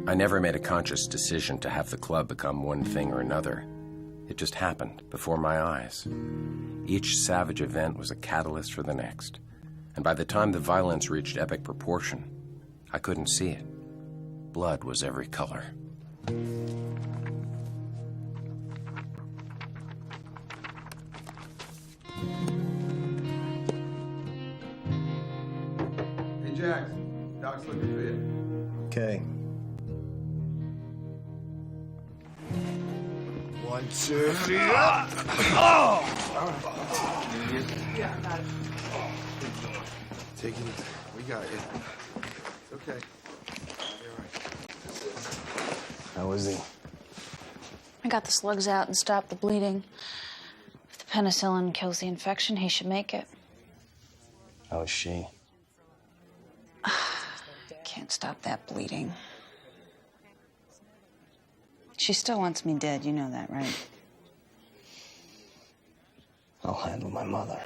I never made a conscious decision to have the club become one thing or another. It just happened before my eyes. Each savage event was a catalyst for the next. And by the time the violence reached epic proportion, I couldn't see it. Blood was every color. Hey, Jax. Doc's looking for you. Okay. 1, 2, 3. Oh! Yeah, got it. Take it easy. We got you. It's okay. You're all right. How is he? I got the slugs out and stopped the bleeding. If the penicillin kills the infection, he should make it. How is she? Can't stop that bleeding. She still wants me dead, you know that, right? I'll handle my mother.